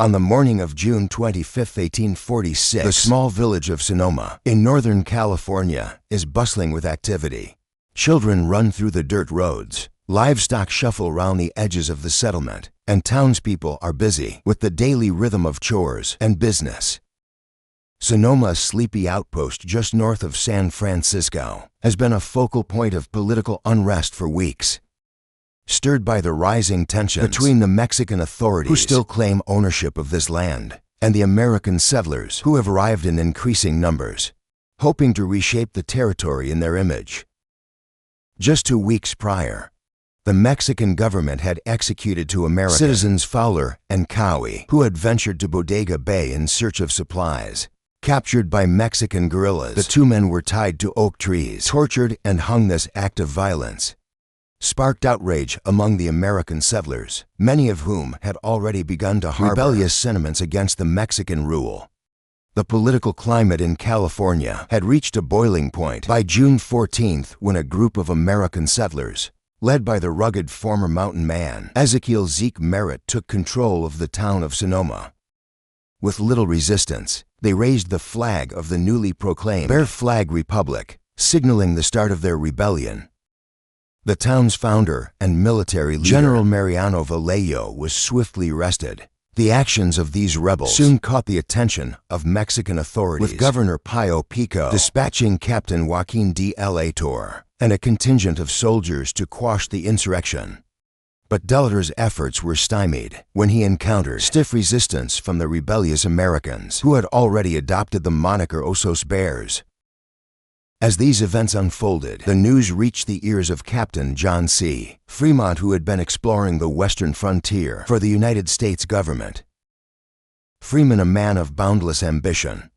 On the morning of June 25, 1846, the small village of Sonoma, in Northern California, is bustling with activity. Children run through the dirt roads, livestock shuffle round the edges of the settlement, and townspeople are busy with the daily rhythm of chores and business. Sonoma, a sleepy outpost just north of San Francisco, has been a focal point of political unrest for weeks. Stirred by the rising tensions between the Mexican authorities, who still claim ownership of this land, and the American settlers, who have arrived in increasing numbers, hoping to reshape the territory in their image. Just 2 weeks prior, the Mexican government had executed 2 American citizens, Fowler and Cowie, who had ventured to Bodega Bay in search of supplies. Captured by Mexican guerrillas, the 2 men were tied to oak trees, tortured, and hung. This act of violence sparked outrage among the American settlers, many of whom had already begun to harbor rebellious sentiments against the Mexican rule. The political climate in California had reached a boiling point by June 14th, when a group of American settlers, led by the rugged former mountain man Ezekiel Zeke Merritt, took control of the town of Sonoma. With little resistance, they raised the flag of the newly proclaimed Bear Flag Republic, signaling the start of their rebellion. The town's founder and military leader, General Mariano Vallejo, was swiftly arrested. The actions of these rebels soon caught the attention of Mexican authorities, with Governor Pio Pico dispatching Captain Joaquin de la Torre and a contingent of soldiers to quash the insurrection. But Delatorre's efforts were stymied when he encountered stiff resistance from the rebellious Americans, who had already adopted the moniker Osos Bears. As these events unfolded, the news reached the ears of Captain John C. Fremont, who had been exploring the western frontier for the United States government. Fremont, a man of boundless ambition,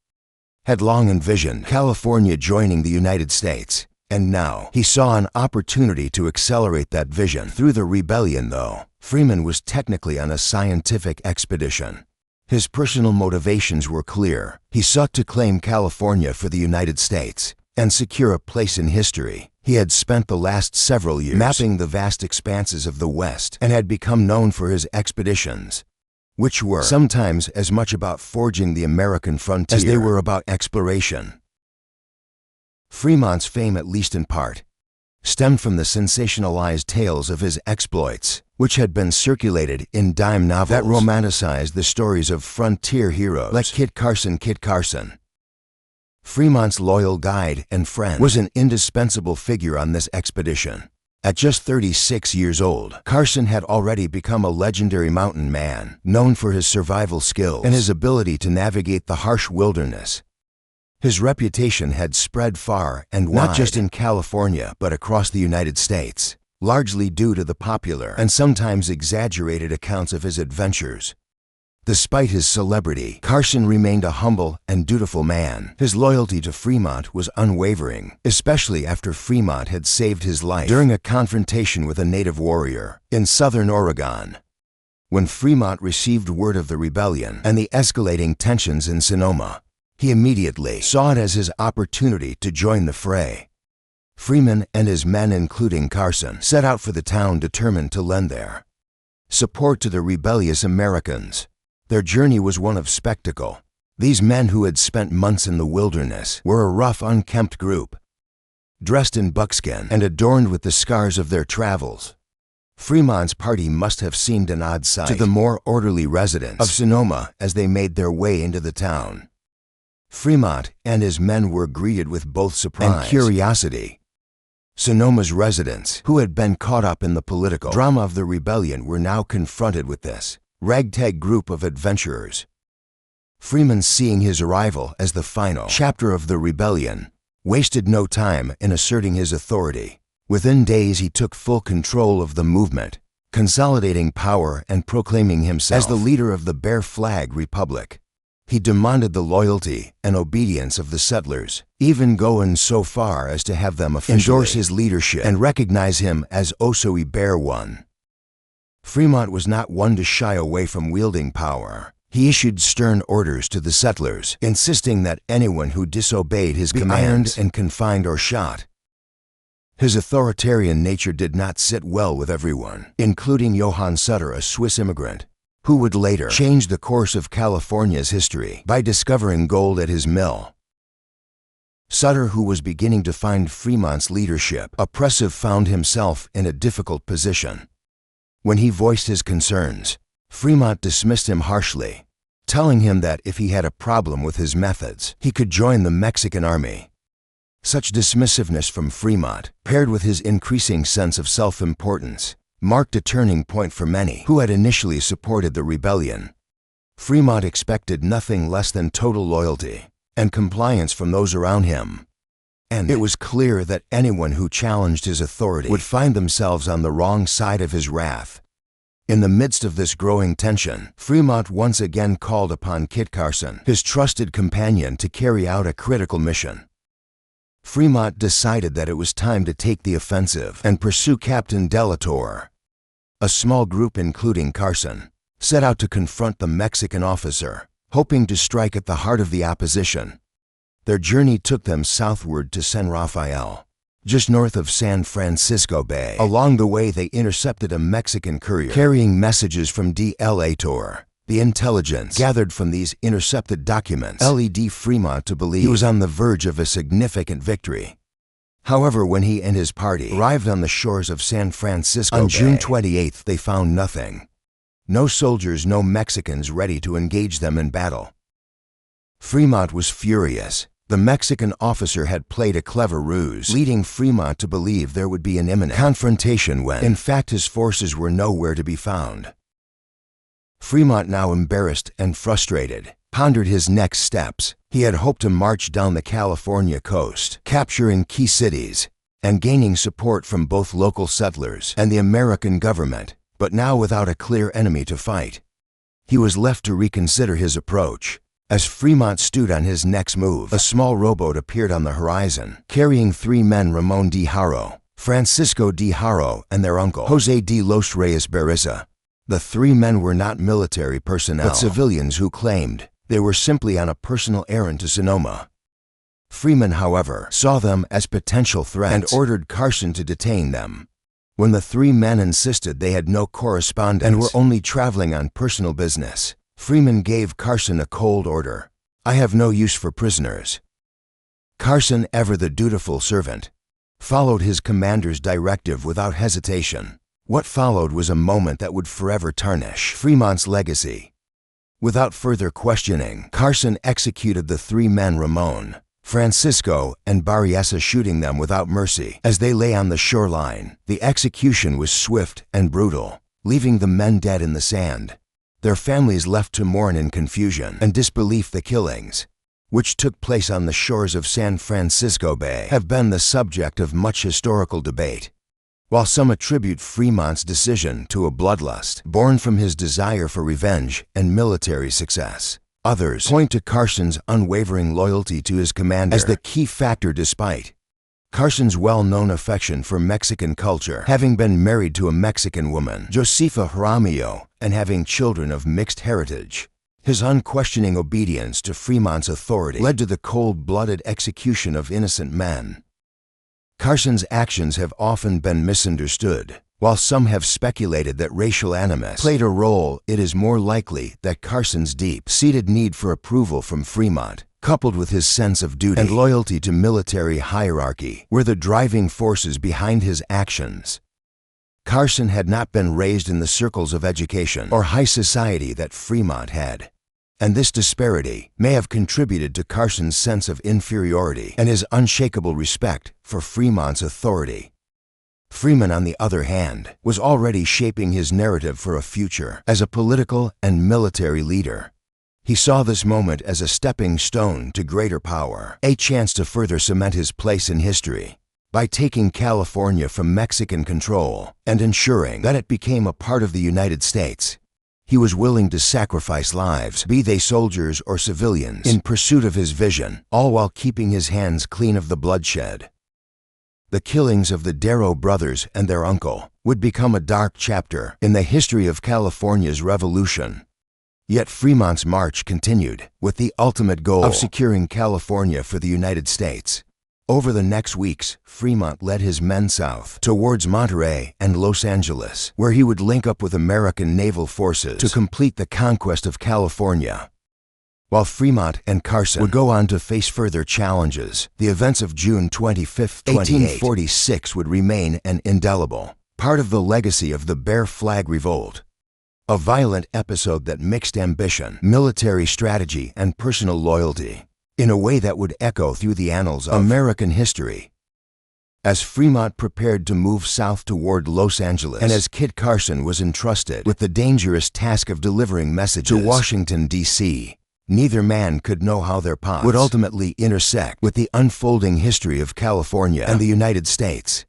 had long envisioned California joining the United States, and now he saw an opportunity to accelerate that vision through the rebellion. Though Fremont was technically on a scientific expedition, his personal motivations were clear. He sought to claim California for the United States and secure a place in history. He had spent the last several years mapping the vast expanses of the West and had become known for his expeditions, which were sometimes as much about forging the American frontier as they were about exploration. Fremont's fame, at least in part, stemmed from the sensationalized tales of his exploits, which had been circulated in dime novels that romanticized the stories of frontier heroes like Kit Carson. Fremont's loyal guide and friend was an indispensable figure on this expedition. At just 36 years old, Carson had already become a legendary mountain man, known for his survival skills and his ability to navigate the harsh wilderness. His reputation had spread far and wide, not just in California but across the United States, largely due to the popular and sometimes exaggerated accounts of his adventures. Despite his celebrity, Carson remained a humble and dutiful man. His loyalty to Fremont was unwavering, especially after Fremont had saved his life during a confrontation with a native warrior in southern Oregon. When Fremont received word of the rebellion and the escalating tensions in Sonoma, he immediately saw it as his opportunity to join the fray. Fremont and his men, including Carson, set out for the town determined to lend their support to the rebellious Americans. Their journey was one of spectacle. These men, who had spent months in the wilderness, were a rough, unkempt group, dressed in buckskin and adorned with the scars of their travels. Fremont's party must have seemed an odd sight to the more orderly residents of Sonoma as they made their way into the town. Fremont and his men were greeted with both surprise and curiosity. Sonoma's residents, who had been caught up in the political drama of the rebellion, were now confronted with this ragtag group of adventurers. Fremont, seeing his arrival as the final chapter of the rebellion, wasted no time in asserting his authority. Within days, he took full control of the movement, consolidating power and proclaiming himself as the leader of the Bear Flag Republic. He demanded the loyalty and obedience of the settlers, even going so far as to have them officially endorse his leadership and recognize him as Oso Bear One. Fremont was not one to shy away from wielding power. He issued stern orders to the settlers, insisting that anyone who disobeyed his commands be ironed and confined or shot. His authoritarian nature did not sit well with everyone, including Johann Sutter, a Swiss immigrant, who would later change the course of California's history by discovering gold at his mill. Sutter, who was beginning to find Fremont's leadership oppressive, found himself in a difficult position. When he voiced his concerns, Fremont dismissed him harshly, telling him that if he had a problem with his methods, he could join the Mexican army. Such dismissiveness from Fremont, paired with his increasing sense of self-importance, marked a turning point for many who had initially supported the rebellion. Fremont expected nothing less than total loyalty and compliance from those around him, and it was clear that anyone who challenged his authority would find themselves on the wrong side of his wrath. In the midst of this growing tension, Fremont once again called upon Kit Carson, his trusted companion, to carry out a critical mission. Fremont decided that it was time to take the offensive and pursue Captain Delatorre. A small group, including Carson, set out to confront the Mexican officer, hoping to strike at the heart of the opposition. Their journey took them southward to San Rafael, just north of San Francisco Bay. Along the way, they intercepted a Mexican courier carrying messages from Delatorre. The intelligence gathered from these intercepted documents led Fremont to believe he was on the verge of a significant victory. However, when he and his party arrived on the shores of San Francisco Bay on June 28th, they found nothing. No soldiers, no Mexicans ready to engage them in battle. Fremont was furious. The Mexican officer had played a clever ruse, leading Fremont to believe there would be an imminent confrontation when, in fact, his forces were nowhere to be found. Fremont, now embarrassed and frustrated, pondered his next steps. He had hoped to march down the California coast, capturing key cities and gaining support from both local settlers and the American government, but now without a clear enemy to fight. He was left to reconsider his approach. As Fremont stood on his next move, a small rowboat appeared on the horizon, carrying three men: Ramon de Haro, Francisco de Haro, and their uncle, José de los Reyes Berriza. The three men were not military personnel, but civilians who claimed they were simply on a personal errand to Sonoma. Fremont, however, saw them as potential threats and ordered Carson to detain them. When the three men insisted they had no correspondence and were only traveling on personal business, Fremont gave Carson a cold order: "I have no use for prisoners." Carson, ever the dutiful servant, followed his commander's directive without hesitation. What followed was a moment that would forever tarnish Fremont's legacy. Without further questioning, Carson executed the three men, Ramon, Francisco, and Berriza, shooting them without mercy as they lay on the shoreline. The execution was swift and brutal, leaving the men dead in the sand, their families left to mourn in confusion and disbelief. The killings, which took place on the shores of San Francisco Bay, have been the subject of much historical debate. While some attribute Fremont's decision to a bloodlust born from his desire for revenge and military success, others point to Carson's unwavering loyalty to his commander as the key factor. Despite Carson's well-known affection for Mexican culture, having been married to a Mexican woman, Josefa Jaramillo, and having children of mixed heritage, his unquestioning obedience to Fremont's authority led to the cold-blooded execution of innocent men. Carson's actions have often been misunderstood. While some have speculated that racial animus played a role, it is more likely that Carson's deep-seated need for approval from Fremont, coupled with his sense of duty and loyalty to military hierarchy, were the driving forces behind his actions. Carson had not been raised in the circles of education or high society that Fremont had, and this disparity may have contributed to Carson's sense of inferiority and his unshakable respect for Fremont's authority. Fremont, on the other hand, was already shaping his narrative for a future as a political and military leader. He saw this moment as a stepping stone to greater power, a chance to further cement his place in history by taking California from Mexican control and ensuring that it became a part of the United States. He was willing to sacrifice lives, be they soldiers or civilians, in pursuit of his vision, all while keeping his hands clean of the bloodshed. The killings of the Darrow brothers and their uncle would become a dark chapter in the history of California's revolution. Yet Fremont's march continued, with the ultimate goal of securing California for the United States. Over the next weeks, Fremont led his men south towards Monterey and Los Angeles, where he would link up with American naval forces to complete the conquest of California. While Fremont and Carson would go on to face further challenges, the events of June 25, 1846 would remain an indelible part of the legacy of the Bear Flag Revolt, a violent episode that mixed ambition, military strategy, and personal loyalty in a way that would echo through the annals of American history. As Fremont prepared to move south toward Los Angeles, and as Kit Carson was entrusted with the dangerous task of delivering messages to Washington, D.C., neither man could know how their paths would ultimately intersect with the unfolding history of California and the United States.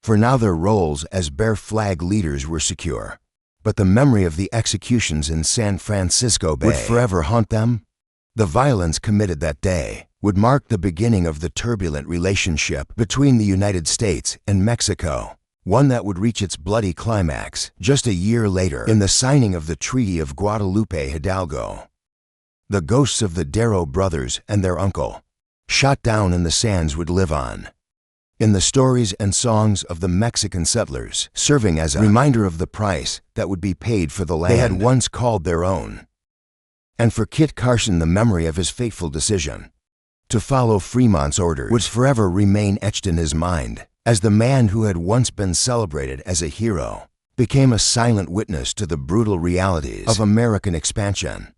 For now their roles as Bear Flag leaders were secure, but the memory of the executions in San Francisco Bay would forever haunt them. The violence committed that day would mark the beginning of the turbulent relationship between the United States and Mexico, one that would reach its bloody climax just a year later in the signing of the Treaty of Guadalupe Hidalgo. The ghosts of the Darrow brothers and their uncle, shot down in the sands, would live on in the stories and songs of the Mexican settlers, serving as a reminder of the price that would be paid for the land they had once called their own. And for Kit Carson, the memory of his fateful decision to follow Fremont's orders would forever remain etched in his mind, as the man who had once been celebrated as a hero became a silent witness to the brutal realities of American expansion.